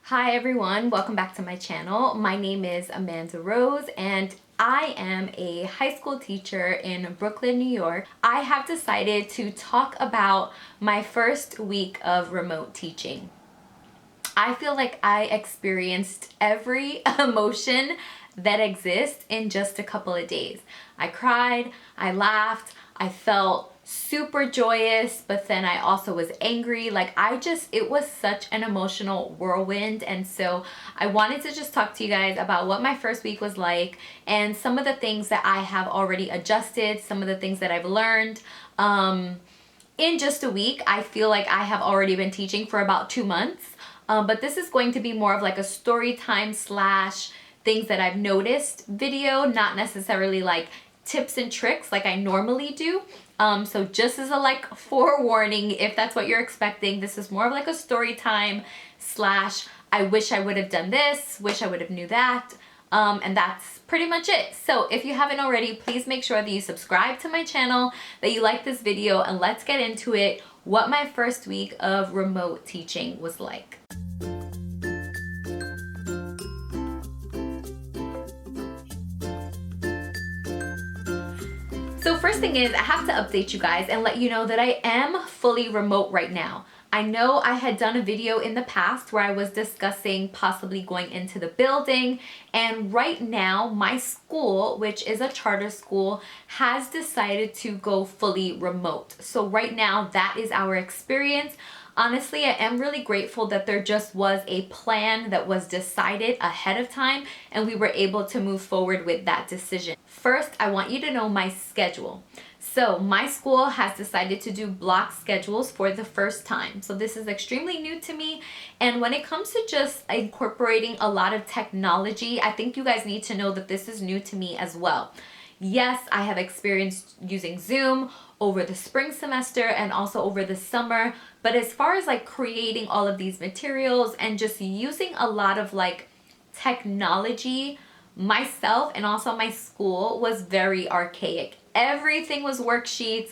Hi everyone, welcome back to my channel. My name is Amanda Rose and I am a high school teacher in Brooklyn, New York. I have decided to talk about my first week of remote teaching. I feel like I experienced every emotion that exists in just a couple of days. I cried, I laughed, I felt super joyous, but then I also was angry. It was such an emotional whirlwind. And so I wanted to just talk to you guys about what my first week was like and some of the things that I have already adjusted, some of the things that I've learned. In just a week, I feel like I have already been teaching for about 2 months. But this is going to be more of like a story time slash things that I've noticed video, not necessarily like tips and tricks like I normally do. So just as a forewarning, if that's what you're expecting, this is more of like a story time slash I wish I would have done this, wish I would have knew that. And that's pretty much it. So if you haven't already, please make sure that you subscribe to my channel, that you like this video, and let's get into it, what my first week of remote teaching was like. So first thing is, I have to update you guys and let you know that I am fully remote right now. I know I had done a video in the past where I was discussing possibly going into the building, and right now my school, which is a charter school, has decided to go fully remote. So right now that is our experience. Honestly, I am really grateful that there just was a plan that was decided ahead of time and we were able to move forward with that decision. First, I want you to know my schedule. So my school has decided to do block schedules for the first time. So this is extremely new to me. And when it comes to just incorporating a lot of technology, I think you guys need to know that this is new to me as well. Yes, I have experienced using Zoom over the spring semester and also over the summer. But as far as creating all of these materials and just using a lot of technology, myself and also my school was very archaic. Everything was worksheets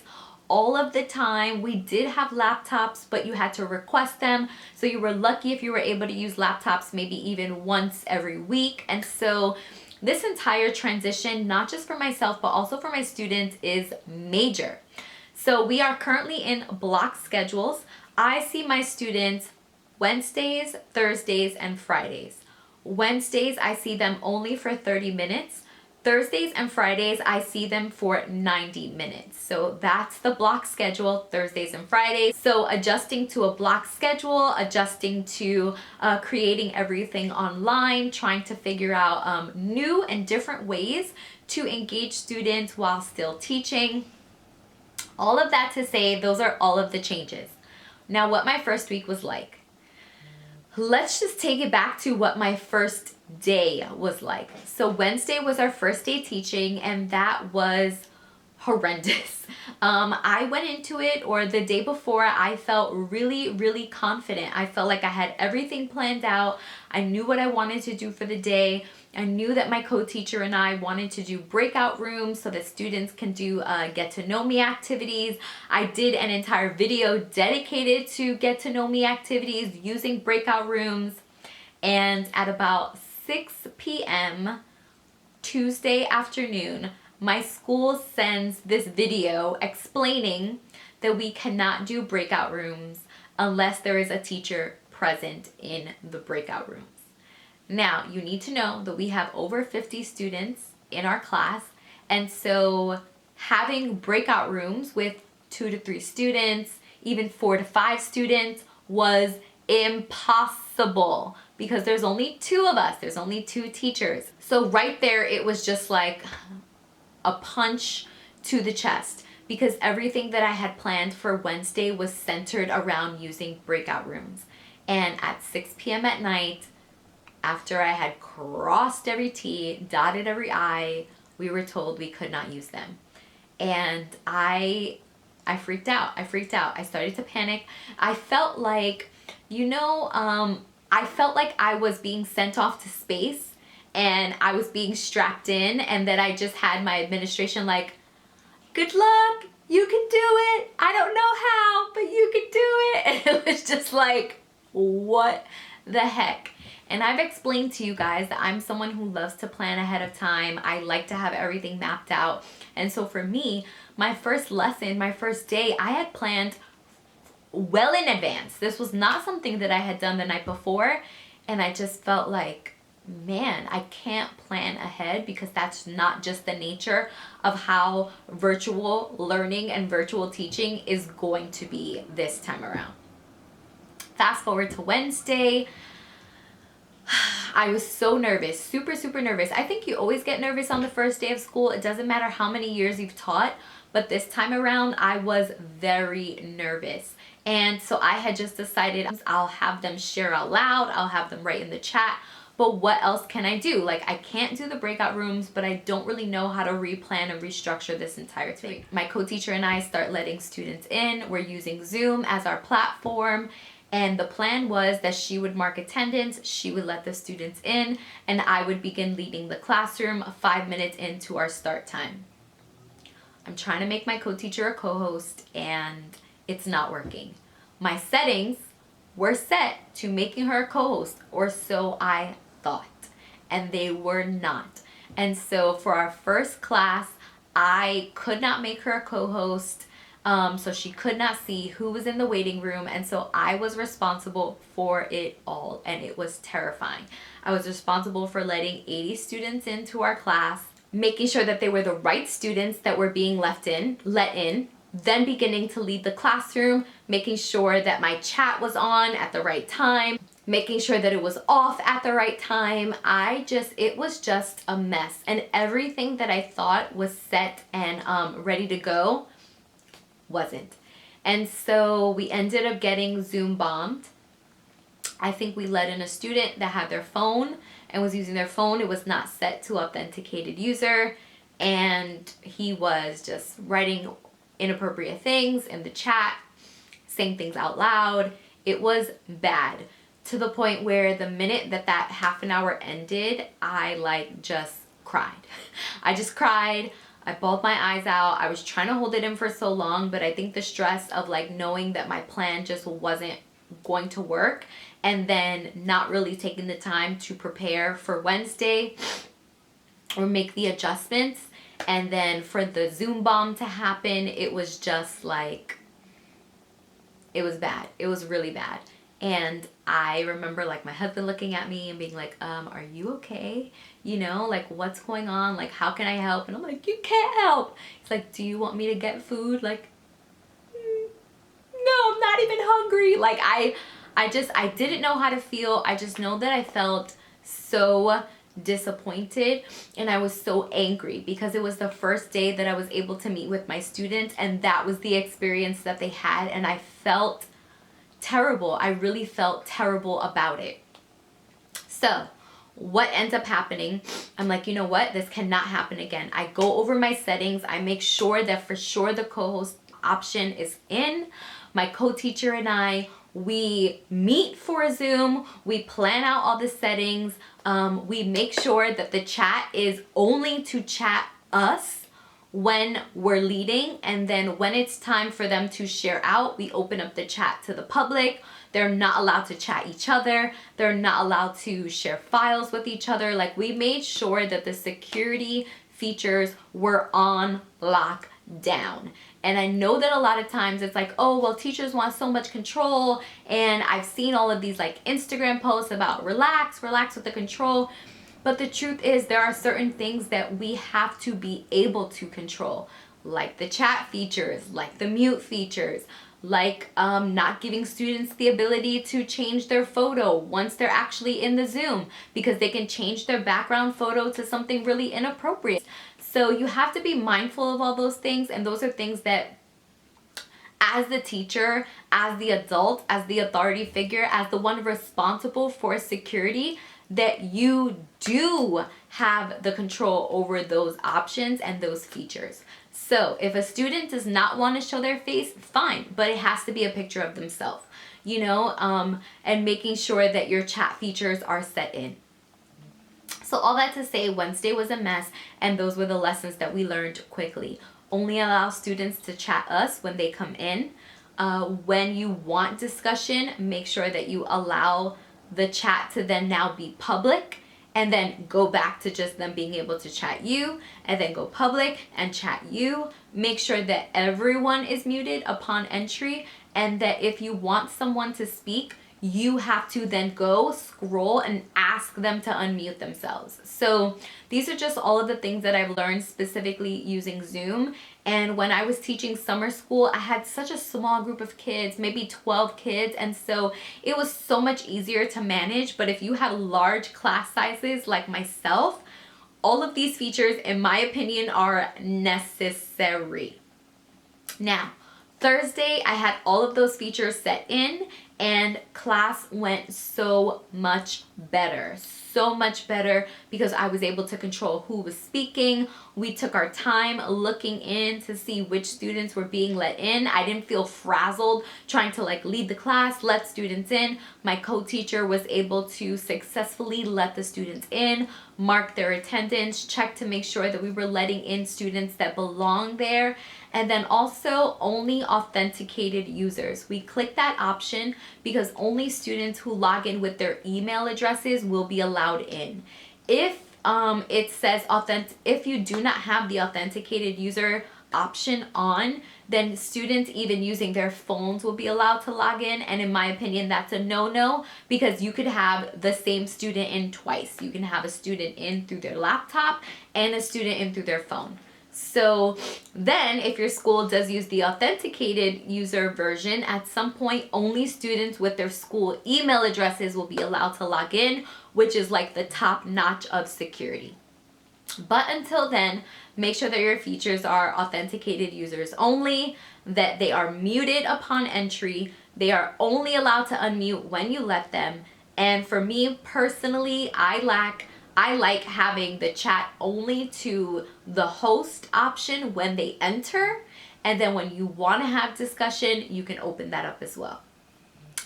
all of the time. We did have laptops, but you had to request them. So you were lucky if you were able to use laptops maybe even once every week. And so this entire transition, not just for myself, but also for my students, is major. So we are currently in block schedules. I see my students Wednesdays, Thursdays, and Fridays. Wednesdays, I see them only for 30 minutes. Thursdays and Fridays, I see them for 90 minutes. So that's the block schedule, Thursdays and Fridays. So adjusting to a block schedule, adjusting to creating everything online, trying to figure out new and different ways to engage students while still teaching. All of that to say, those are all of the changes. Now, what my first week was like. Let's just take it back to what my first day was like. So Wednesday was our first day teaching, and that was horrendous. I went into it, or the day before, I felt really, really confident. I felt like I had everything planned out. I knew what I wanted to do for the day. I knew that my co-teacher and I wanted to do breakout rooms so that students can do get to know me activities. I did an entire video dedicated to get to know me activities using breakout rooms. And at about 6 p.m. Tuesday afternoon, my school sends this video explaining that we cannot do breakout rooms unless there is a teacher present in the breakout rooms. Now, you need to know that we have over 50 students in our class, and so having breakout rooms with 2 to 3 students, even 4 to 5 students, was impossible because there's only 2 of us. There's only 2 teachers. So right there, it was just like a punch to the chest because everything that I had planned for Wednesday was centered around using breakout rooms. And at 6 p.m. at night, after I had crossed every T, dotted every I, we were told we could not use them. And I freaked out. I started to panic. I felt like, I felt like I was being sent off to space and I was being strapped in, and that I just had my administration like, good luck, you can do it. I don't know how, but you can do it. And it was just like, what the heck? And I've explained to you guys that I'm someone who loves to plan ahead of time. I like to have everything mapped out. And so for me, my first lesson, my first day, I had planned well in advance. This was not something that I had done the night before. And I just felt like, man, I can't plan ahead because that's not just the nature of how virtual learning and virtual teaching is going to be this time around. Fast forward to Wednesday. I was so nervous, super nervous. I think you always get nervous on the first day of school. It doesn't matter how many years you've taught, but this time around I was very nervous. And so I had just decided I'll have them share out loud, I'll have them write in the chat, but what else can I do? Like, I can't do the breakout rooms, but I don't really know how to replan and restructure this entire thing. My co-teacher and I start letting students in. We're using Zoom as our platform. And the plan was that she would mark attendance, she would let the students in, and I would begin leading the classroom 5 minutes into our start time. I'm trying to make my co-teacher a co-host, and it's not working. My settings were set to making her a co-host, or so I thought, and they were not. And so for our first class, I could not make her a co-host. So she could not see who was in the waiting room, and so I was responsible for it all, and it was terrifying. I was responsible for letting 80 students into our class, making sure that they were the right students that were being let in, then beginning to lead the classroom, making sure that my chat was on at the right time, making sure that it was off at the right time. It was just a mess, and everything that I thought was set and ready to go wasn't. And so we ended up getting Zoom bombed. I think we let in a student that had their phone and was using their phone. It was not set to authenticated user, and he was just writing inappropriate things in the chat, saying things out loud. It was bad, to the point where the minute that half an hour ended, I just cried. I just cried. I bawled my eyes out. I was trying to hold it in for so long, but I think the stress of knowing that my plan just wasn't going to work, and then not really taking the time to prepare for Wednesday or make the adjustments, and then for the Zoom bomb to happen, it was just it was bad. It was really bad. And I remember my husband looking at me and being like, are you okay? You know, what's going on? How can I help? And I'm like, you can't help. He's like, do you want me to get food? No, I'm not even hungry. I didn't know how to feel. I just know that I felt so disappointed, and I was so angry because it was the first day that I was able to meet with my students, and that was the experience that they had, and I felt terrible. I really felt terrible about it. So what ends up happening, I'm like, you know what, this cannot happen again. I go over my settings. I make sure that for sure the co-host option is in. My co-teacher and I, we meet for a Zoom. We plan out all the settings. We make sure that the chat is only to chat us when we're leading, and then when it's time for them to share out, we open up the chat to the public. They're not allowed to chat each other. They're not allowed to share files with each other. We made sure that the security features were on lockdown. And I know that a lot of times it's oh, well, teachers want so much control, and I've seen all of these Instagram posts about relax with the control. But the truth is, there are certain things that we have to be able to control, like the chat features, like the mute features, not giving students the ability to change their photo once they're actually in the Zoom, because they can change their background photo to something really inappropriate. So you have to be mindful of all those things, and those are things that, as the teacher, as the adult, as the authority figure, as the one responsible for security, that you do have the control over those options and those features. So if a student does not want to show their face, fine, but it has to be a picture of themselves, and making sure that your chat features are set in. So all that to say, Wednesday was a mess, and those were the lessons that we learned quickly. Only allow students to chat us when they come in. When you want discussion, make sure that you allow the chat to then now be public, and then go back to just them being able to chat you, and then go public and chat you. Make sure that everyone is muted upon entry, and that if you want someone to speak, you have to then go scroll and ask them to unmute themselves. So these are just all of the things that I've learned specifically using Zoom. And when I was teaching summer school, I had such a small group of kids, maybe 12 kids. And so it was so much easier to manage. But if you have large class sizes like myself, all of these features, in my opinion, are necessary. Now, Thursday, I had all of those features set in, and class went so much better. So much better because I was able to control who was speaking. We took our time looking in to see which students were being let in. I didn't feel frazzled trying to like lead the class, let students in. My co-teacher was able to successfully let the students in, mark their attendance, check to make sure that we were letting in students that belong there. And then also only authenticated users. We click that option because only students who log in with their email addresses will be allowed in. If it says if you do not have the authenticated user option on, then students even using their phones will be allowed to log in. And in my opinion, that's a no-no, because you could have the same student in twice. You can have a student in through their laptop and a student in through their phone. So then if your school does use the authenticated user version, at some point only students with their school email addresses will be allowed to log in, which is like the top notch of security. But until then, make sure that your features are authenticated users only, that they are muted upon entry, they are only allowed to unmute when you let them. And for me personally, I like having the chat only to the host option when they enter. And then when you want to have discussion, you can open that up as well.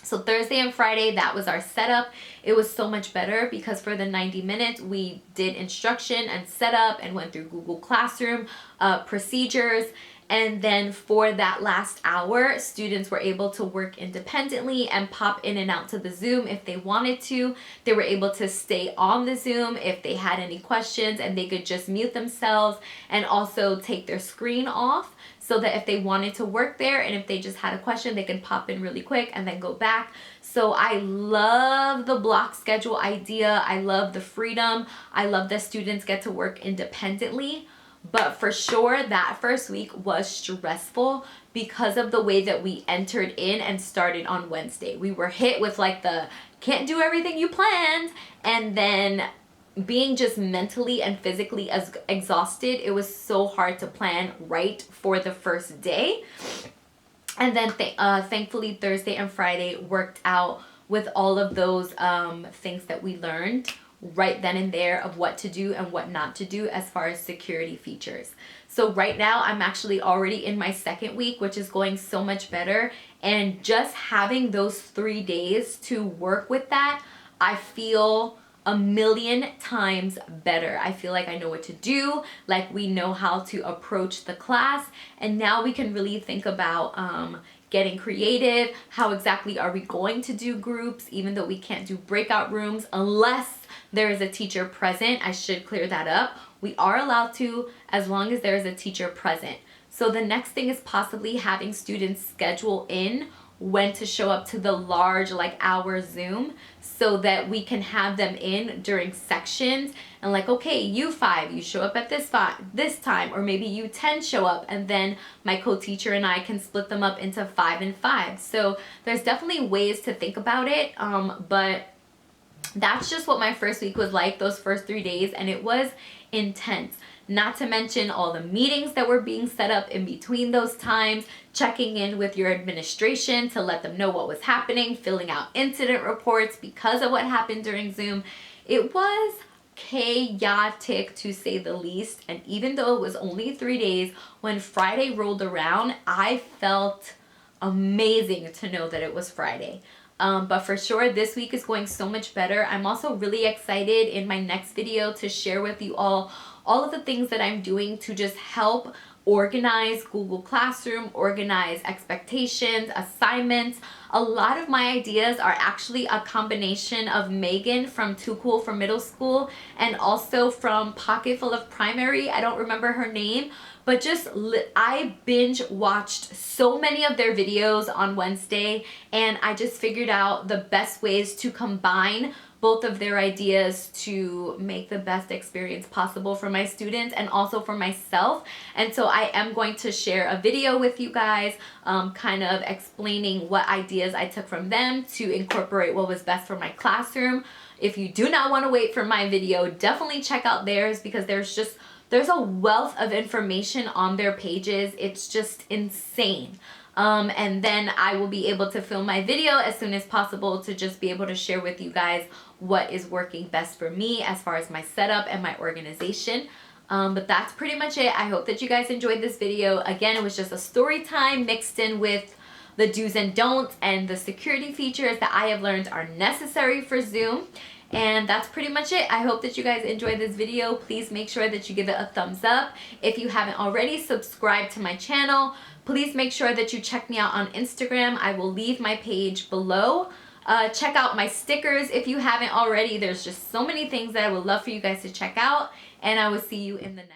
So Thursday and Friday, that was our setup. It was so much better because for the 90 minutes, we did instruction and setup and went through Google Classroom procedures. And then for that last hour, students were able to work independently and pop in and out to the Zoom if they wanted to. They were able to stay on the Zoom if they had any questions, and they could just mute themselves and also take their screen off, so that if they wanted to work there and if they just had a question, they can pop in really quick and then go back. So I love the block schedule idea. I love the freedom. I love that students get to work independently. But for sure, that first week was stressful because of the way that we entered in and started on Wednesday. We were hit with like the can't do everything you planned, and then being just mentally and physically as exhausted. It was so hard to plan right for the first day. And then thankfully Thursday and Friday worked out with all of those things that we learned right then and there of what to do and what not to do as far as security features. So right now I'm actually already in my second week, which is going so much better. And just having those 3 days to work with that, I feel a million times better. I feel like I know what to do, like we know how to approach the class, and now we can really think about getting creative. How exactly are we going to do groups, even though we can't do breakout rooms unless there is a teacher present? I should clear that up. We are allowed to, as long as there is a teacher present. So the next thing is possibly having students schedule in when to show up to the large like hour Zoom, so that we can have them in during sections and like, okay, you 5, you show up at this time, or maybe you 10 show up, and then my co-teacher and I can split them up into 5 and 5. So there's definitely ways to think about it, but that's just what my first week was like, those first 3 days, and it was intense. Not to mention all the meetings that were being set up in between those times, checking in with your administration to let them know what was happening, filling out incident reports because of what happened during Zoom. It was chaotic to say the least. And even though it was only 3 days, when Friday rolled around, I felt amazing to know that it was Friday. But for sure, this week is going so much better. I'm also really excited in my next video to share with you all of the things that I'm doing to just help organize Google Classroom, organize expectations, assignments. A lot of my ideas are actually a combination of Megan from Too Cool for Middle School and also from Pocketful of Primary. I don't remember her name, but I binge watched so many of their videos on Wednesday, and I just figured out the best ways to combine both of their ideas to make the best experience possible for my students and also for myself. And so I am going to share a video with you guys kind of explaining what ideas I took from them to incorporate what was best for my classroom. If you do not want to wait for my video, definitely check out theirs, because there's a wealth of information on their pages. It's just insane. And then I will be able to film my video as soon as possible to just be able to share with you guys what is working best for me as far as my setup and my organization. But that's pretty much it. I hope that you guys enjoyed this video. Again, it was just a story time mixed in with the do's and don'ts and the security features that I have learned are necessary for Zoom. And that's pretty much it. I hope that you guys enjoyed this video. Please make sure that you give it a thumbs up. If you haven't already, subscribe to my channel. Please make sure that you check me out on Instagram. I will leave my page below. Check out my stickers if you haven't already. There's just so many things that I would love for you guys to check out. And I will see you in the next